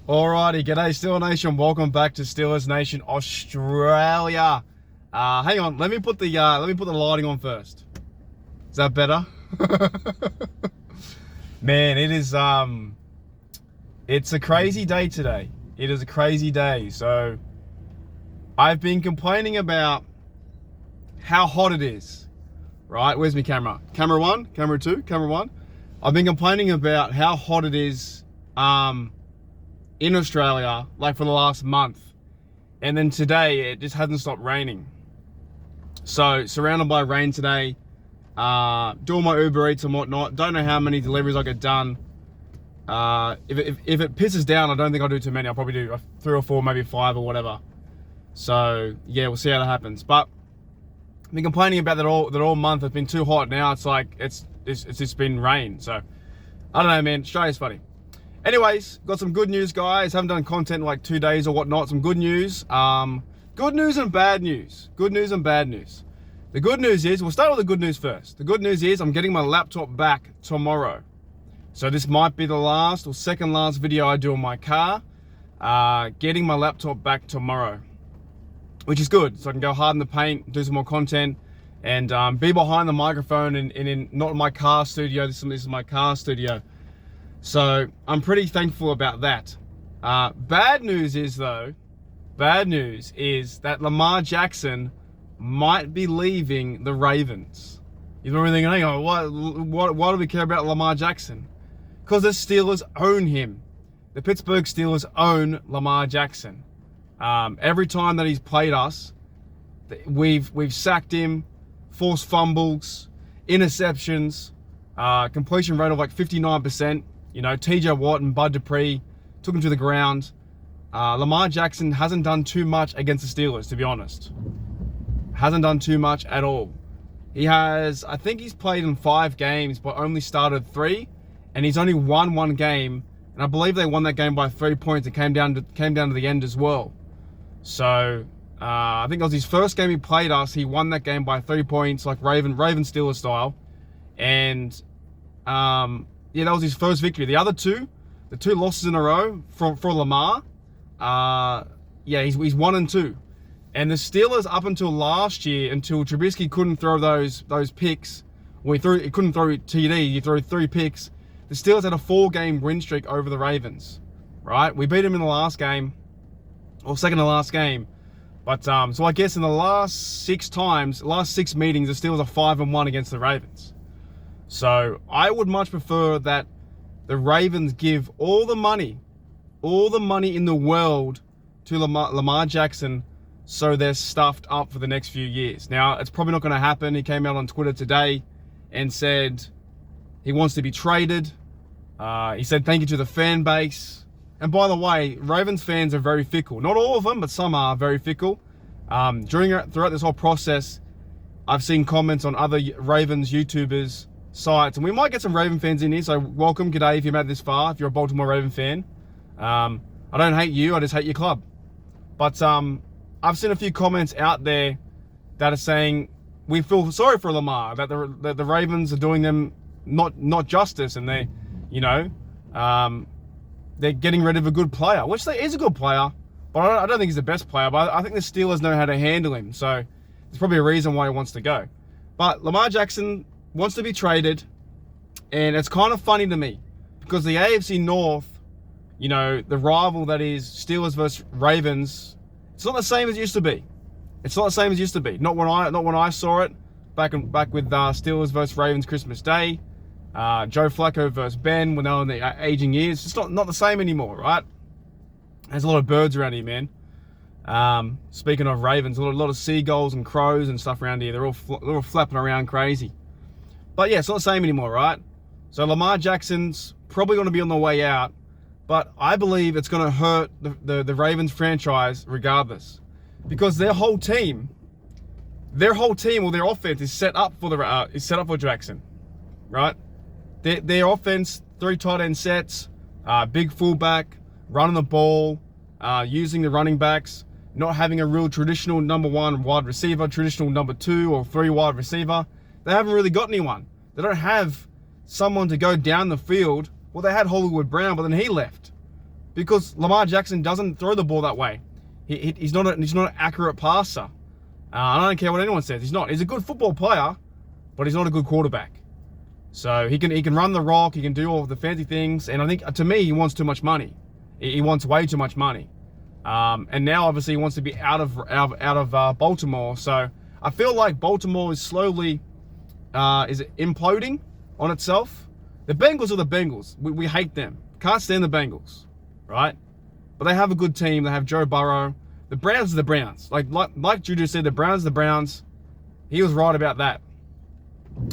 Alrighty, g'day Steeler Nation. Welcome back to Steelers Nation Australia. Hang on, let me put the lighting on first. Is that better? Man, it's a crazy day today. It is a crazy day. So I've been complaining about how hot it is. Right? Where's my camera? Camera one, camera two, camera one. I've been complaining about how hot it is in Australia, like for the last month. And then today, it just hasn't stopped raining. So, surrounded by rain today, doing my Uber Eats and whatnot. Don't know how many deliveries I get done. If it pisses down, I don't think I'll do too many. I'll probably do 3 or 4, maybe 5 or whatever. So, yeah, we'll see how that happens. But I've been complaining about that all month. It's been too hot. Now it's like, it's just been rain. So, I don't know, man. Australia's funny. Anyways, got some good news, guys. Haven't done content in like 2 days or whatnot. Some good news. Good news and bad news. Good news and bad news. The good news is, we'll start with the good news first. The good news is I'm getting my laptop back tomorrow. So this might be the last or second last video I do on my car. Getting my laptop back tomorrow, which is good. So I can go hard in the paint, do some more content, and be behind the microphone and in not my car studio. This is my car studio. So I'm pretty thankful about that. Bad news is that Lamar Jackson might be leaving the Ravens. You're probably thinking, hang on, why do we care about Lamar Jackson? Because the Steelers own him. The Pittsburgh Steelers own Lamar Jackson. Every time that he's played us, we've sacked him, forced fumbles, interceptions, completion rate of like 59%. You know, TJ Watt and Bud Dupree took him to the ground. Lamar Jackson hasn't done too much against the Steelers, to be honest. Hasn't done too much at all. I think he's played in 5 games, but only started 3. And he's only won 1 game. And I believe they won that game by 3 points. It came down to the end as well. So, I think it was his first game he played us. He won that game by 3 points, like Raven Steelers style. And, yeah, that was his first victory. The other the 2 losses in a row for Lamar, yeah, he's 1-2. And the Steelers, up until last year, until Trubisky couldn't throw those picks, he couldn't throw TD, he threw 3 picks. The Steelers had a 4-game win streak over the Ravens, right? We beat them in the last game, or second to last game. But, so I guess in the last 6 meetings, the Steelers are 5-1 against the Ravens. So I would much prefer that the Ravens give all the money in the world to Lamar Jackson, so they're stuffed up for the next few years. Now, it's probably not going to happen. He came out on Twitter today and said he wants to be traded. He said thank you to the fan base. And by the way, Ravens fans are very fickle. Not all of them, but some are very fickle. Throughout this whole process, I've seen comments on other Ravens YouTubers sites, and we might get some Raven fans in here, so welcome, g'day if you've made it this far, if you're a Baltimore Raven fan. I don't hate you, I just hate your club. But I've seen a few comments out there that are saying we feel sorry for Lamar, that the Ravens are doing them not justice, and they, you know, they're getting rid of a good player, which he is a good player, but I don't think he's the best player. But I think the Steelers know how to handle him, so there's probably a reason why he wants to go. But Lamar Jackson wants to be traded, and it's kind of funny to me because the AFC North, you know, the rival that is Steelers versus Ravens, it's not the same as it used to be. It's not the same as it used to be. Not when I saw it back with Steelers versus Ravens Christmas Day, Joe Flacco versus Ben when they were in their aging years. It's not the same anymore, right? There's a lot of birds around here, man. Speaking of Ravens, a lot of seagulls and crows and stuff around here. They're all flapping around crazy. But yeah, it's not the same anymore, right? So Lamar Jackson's probably going to be on the way out, but I believe it's going to hurt the Ravens franchise regardless, because their whole team or their offense is set up for Jackson, right? Their offense, 3 tight end sets, big fullback, running the ball, using the running backs, not having a real traditional number 1 wide receiver, traditional number 2 or 3 wide receiver. They haven't really got anyone. They don't have someone to go down the field. Well, they had Hollywood Brown, but then he left because Lamar Jackson doesn't throw the ball that way. He's not an accurate passer. I don't care what anyone says. He's not. He's a good football player, but he's not a good quarterback. So he can run the rock. He can do all the fancy things. And I think, to me, he wants too much money. He wants way too much money. And now, obviously, he wants to be out of Baltimore. So I feel like Baltimore is slowly is imploding on itself. The Bengals are the Bengals. We hate them. Can't stand the Bengals, right? But they have a good team. They have Joe Burrow. The Browns are the Browns. Like Juju said, the Browns are the Browns. He was right about that,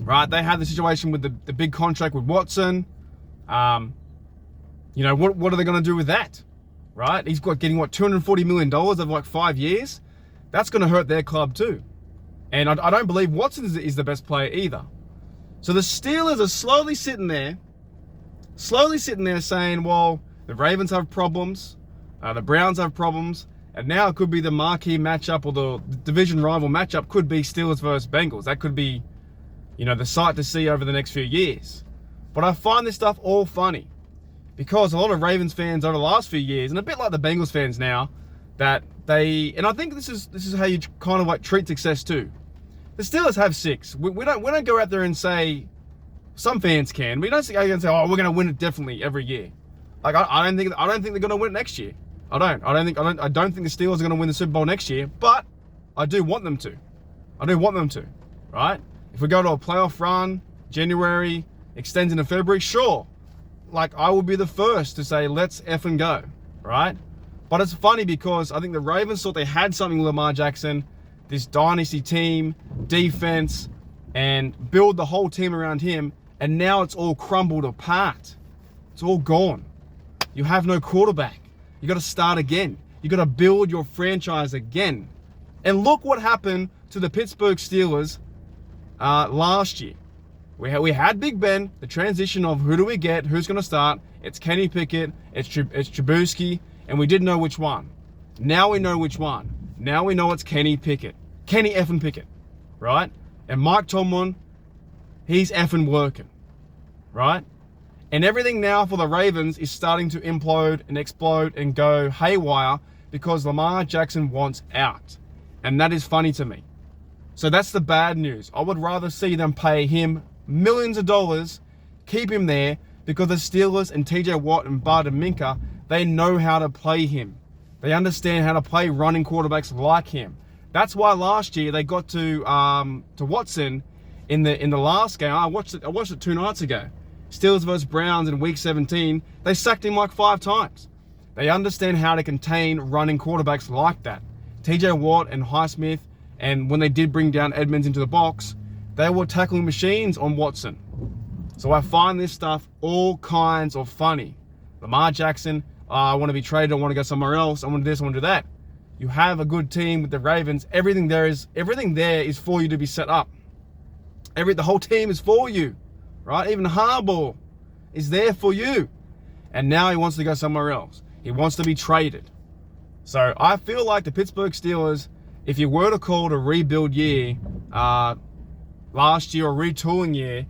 right? They had the situation with the big contract with Watson. You know, what are they going to do with that, right? He's getting $240 million over like 5 years. That's going to hurt their club too. And I don't believe Watson is the best player either. So the Steelers are slowly sitting there saying, well, the Ravens have problems, the Browns have problems, and now it could be the marquee matchup, or the division rival matchup could be Steelers versus Bengals. That could be, you know, the sight to see over the next few years. But I find this stuff all funny, because a lot of Ravens fans over the last few years, and a bit like the Bengals fans now, that and I think this is how you kind of like treat success too. The Steelers have 6. We don't go out there and say, some fans can. We don't go out and say, oh, we're going to win it definitely every year. Like I don't think they're going to win it next year. I don't think the Steelers are going to win the Super Bowl next year, but I do want them to. Right? If we go to a playoff run, January, extends into February, sure. Like, I will be the first to say, let's effing go, right? But it's funny because I think the Ravens thought they had something with Lamar Jackson, this dynasty team, defense, and build the whole team around him, and now it's all crumbled apart. It's all gone. You have no quarterback. You got to start again. You got to build your franchise again. And look what happened to the Pittsburgh Steelers last year. We had Big Ben, the transition of who do we get, who's going to start. It's Kenny Pickett, it's Trubisky, and we didn't know which one. Now we know which one. Now we know it's Kenny Pickett. Kenny effing Pickett, right? And Mike Tomlin, he's effing working, right? And everything now for the Ravens is starting to implode and explode and go haywire because Lamar Jackson wants out. And that is funny to me. So that's the bad news. I would rather see them pay him millions of dollars, keep him there, because the Steelers and TJ Watt and Bud and Minka, they know how to play him. They understand how to play running quarterbacks like him. That's why last year they got to Watson in the last game. I watched it 2 nights ago. Steelers versus Browns in week 17. They sacked him like 5 times. They understand how to contain running quarterbacks like that. TJ Watt and Highsmith, and when they did bring down Edmonds into the box, they were tackling machines on Watson. So I find this stuff all kinds of funny. Lamar Jackson, I want to be traded, I want to go somewhere else, I want to do this, I want to do that. You have a good team with the Ravens. Everything there is for you to be set up. The whole team is for you, right? Even Harbaugh is there for you. And now he wants to go somewhere else. He wants to be traded. So I feel like the Pittsburgh Steelers, if you were to call it a rebuild year last year, or retooling year,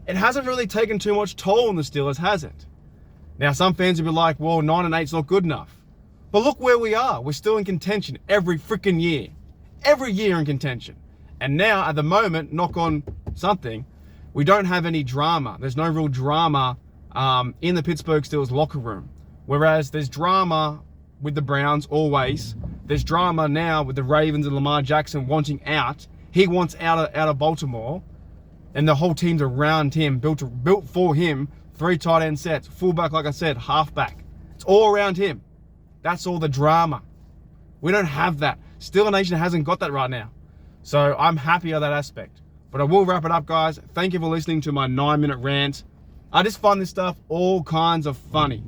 it hasn't really taken too much toll on the Steelers, has it? Now, some fans will be like, well, 9-8 is not good enough. But look where we are. We're still in contention every freaking year. Every year in contention. And now, at the moment, knock on something, we don't have any drama. There's no real drama in the Pittsburgh Steelers locker room. Whereas there's drama with the Browns always. There's drama now with the Ravens and Lamar Jackson wanting out. He wants out of Baltimore. And the whole team's around him, built for him. 3 tight end sets, fullback, like I said, halfback. It's all around him. That's all the drama. We don't have that. Steeler Nation hasn't got that right now. So I'm happy on that aspect. But I will wrap it up, guys. Thank you for listening to my 9-minute rant. I just find this stuff all kinds of funny.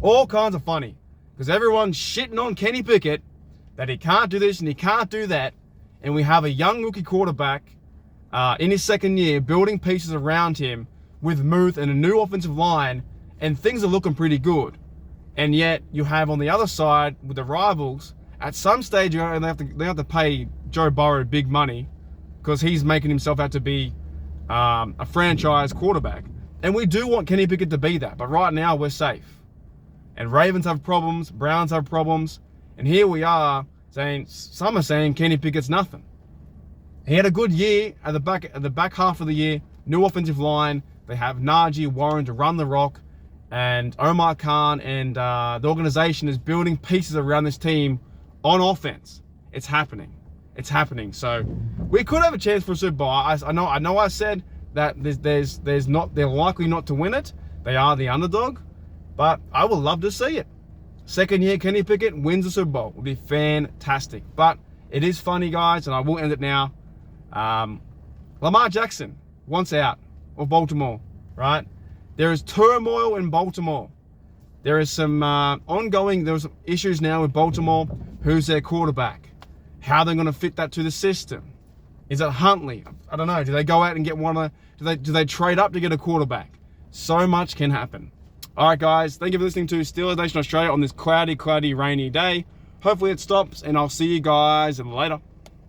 All kinds of funny. Because everyone's shitting on Kenny Pickett that he can't do this and he can't do that. And we have a young rookie quarterback in his 2nd year building pieces around him with Muth and a new offensive line, and things are looking pretty good. And yet you have on the other side with the rivals, at some stage they have to pay Joe Burrow big money because he's making himself out to be a franchise quarterback. And we do want Kenny Pickett to be that, but right now we're safe. And Ravens have problems, Browns have problems, and here we are saying, some are saying Kenny Pickett's nothing. He had a good year at the back half of the year, new offensive line. They have Najee, Warren to run the rock, and Omar Khan and the organization is building pieces around this team on offense. It's happening. It's happening. So we could have a chance for a Super Bowl. I know I said that they're likely not to win it. They are the underdog, but I would love to see it. Second year Kenny Pickett wins the Super Bowl. It would be fantastic. But it is funny, guys, and I will end it now. Lamar Jackson wants out of Baltimore, right? There is turmoil in Baltimore. There is some there's some issues now with Baltimore. Who's their quarterback? How they're going to fit that to the system? Is it Huntley? I don't know. Do they go out and get do they trade up to get a quarterback? So much can happen. All right, guys. Thank you for listening to Steelers Nation Australia on this cloudy, rainy day. Hopefully it stops, and I'll see you guys later.